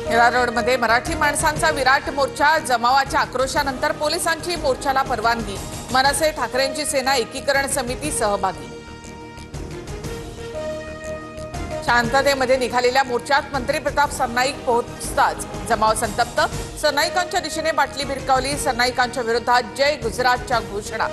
हिरा रोडमध्ये मराठी माणसांचा विराट मोर्चा, जमावाच्या आक्रोशानंतर पोलिसांची मोर्चाला परवानगी, मनसे ठाकरेंची सेना एकीकरण समिती सहभागी। शांततेमध्ये निघालेल्या मोर्चात मंत्री प्रताप सरनाईक पोहोचताच जमाव संतप्त, सरनाईकांच्या दिशेने बाटली भिरकावली, सरनाईकांच्या विरोधात जय गुजरातच्या घोषणा।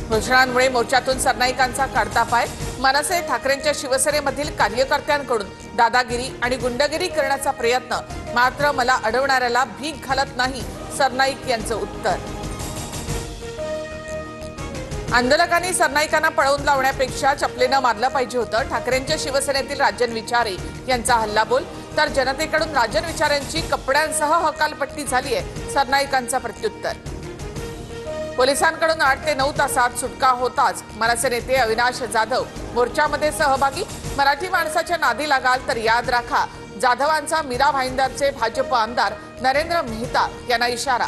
घोषणांमुळे मोर्चातून सरनाईकांचा काढता पाय, मनसे ठाकरेंच्या शिवसेनेमधील कार्यकर्त्यांकडून दादागिरी आणि गुंडगिरी करण्याचा प्रयत्न, मात्र मला अडवणाऱ्याला भीक घालत नाही, सरनाईक यांचं उत्तर। आंदोलकांनी सरनाईकांना पळवून लावण्यापेक्षा चपलेनं मारलं पाहिजे होतं, ठाकरेंच्या शिवसेनेतील राजन विचारे यांचा हल्लाबोल, तर जनतेकडून राजन विचारेंची कपड्यांसह हकालपट्टी झाली आहे, सरनाईकांचा प्रत्युत्तर। पोलिसांकडून 8 ते 9 तासात सुटका होताच मनसे नेते अविनाश जाधव मोर्चामध्ये सहभागी, मराठी माणसाच्या नादी लागाल तर याद राखा, जाधवांचा मीरा भाईंदरचे भाजप आमदार नरेंद्र मेहता यांना इशारा।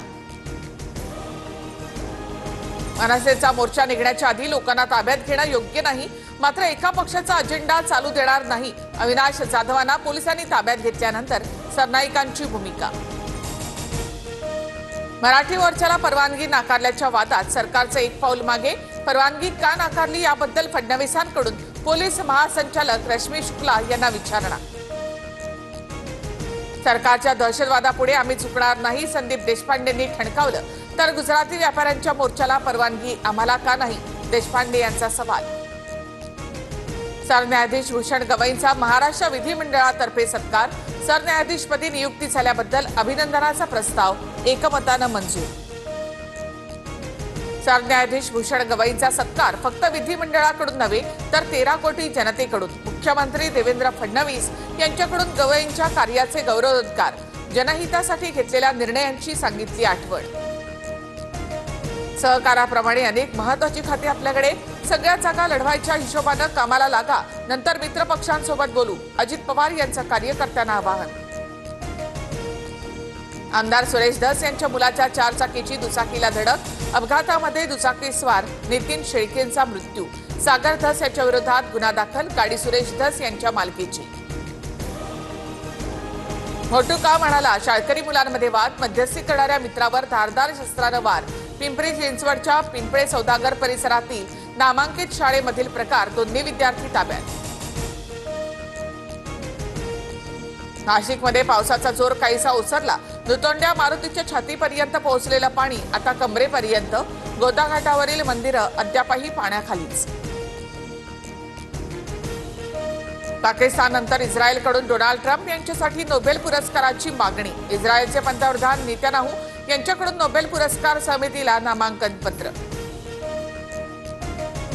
मनसेचा मोर्चा निघण्याच्या आधी लोकांना ताब्यात घेणं योग्य नाही, मात्र एका पक्षाचा अजेंडा चालू देणार नाही, अविनाश जाधवांना पोलिसांनी ताब्यात घेतल्यानंतर सरनाईकांची भूमिका। मराठी मोर्चाला परवानगी नाकारल्याच्या वादात सरकारचं एक पाऊल मागे, परवानगी का नाकारली याबद्दल फडणवीसांकडून पोलीस महासंचालक रश्मी शुक्ला यांना विचारणा। सरकारच्या दहशतवादापुढे आम्ही झुकणार नाही, संदीप देशपांडेंनी ठणकावलं, तर गुजराती व्यापाऱ्यांच्या मोर्चाला परवानगी आम्हाला का नाही, देशपांडे यांचा सवाल। सरन्यायाधीश भूषण गवईंचा महाराष्ट्र विधिमंडळातर्फे सत्कार, सरन्यायाधीशपदी नियुक्ती झाल्याबद्दल अभिनंदनाचा प्रस्ताव एकमतानं मंजूर। सरन्यायाधीश भूषण गवईंचा सत्कार फक्त विधिमंडळाकडून नव्हे तर 13 कोटी जनतेकडून, मुख्यमंत्री देवेंद्र फडणवीस यांच्याकडून गवईंच्या कार्याचे गौरवोद्गार, जनहितासाठी घेतलेल्या निर्णयांची सांगितली आठवण। सहकाराप्रमाणे अनेक महत्त्वाची खाती आपल्याकडे, सगळ्या जागा लढवायच्या हिशोबानं कामाला लागा, नंतर मित्रपक्षांसोबत बोलू, अजित पवार यांचं कार्यकर्त्यांना आवाहन। आमदार सुरेश धस यांच्या मुलाच्या 4 चाकीची दुचाकीला धडक, अपघातामध्ये दुचाकीस्वार नितीन शेळकेंचा मृत्यू, सागर धस यांच्या विरोधात गुन्हा दाखल, गाडी सुरेश धस यांच्या मालकीची। मोटू का म्हणाला, शाळकरी मुलांमध्ये वाद, मध्यस्थी करणाऱ्या मित्रावर धारदार शस्त्रानं वार, पिंपरी चिंचवडच्या पिंपळे सौदागर परिसरातील नामांकित शाळेमधील प्रकार, दोन्ही विद्यार्थी ताब्यात। नाशिकमध्ये पावसाचा जोर काहीसा ओसरला, दुतोंड्या मारुतीच्या छातीपर्यंत पोहोचलेलं पाणी आता कमरेपर्यंत, गोदाघाटावरील मंदिरं अद्यापही पाण्याखालीच। पाकिस्ताननंतर इस्रायलकडून डोनाल्ड ट्रम्प यांच्यासाठी नोबेल पुरस्काराची मागणी, इस्रायलचे पंतप्रधान नेत्यानाहू यांच्याकडून नोबेल पुरस्कार समितीला नामांकन पत्र।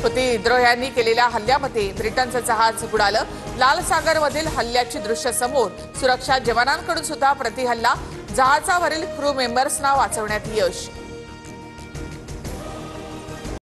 हुती विद्रोह्यांनी केलेल्या हल्ल्यामध्ये ब्रिटनचं जहाज बुडालं, लाल सागरमधील हल्ल्याची दृश्य समोर, सुरक्षा जवानांकडून सुद्धा प्रतिहल्ला, जहाजावरील क्रू मेंबर्सना वाचवण्यात यश।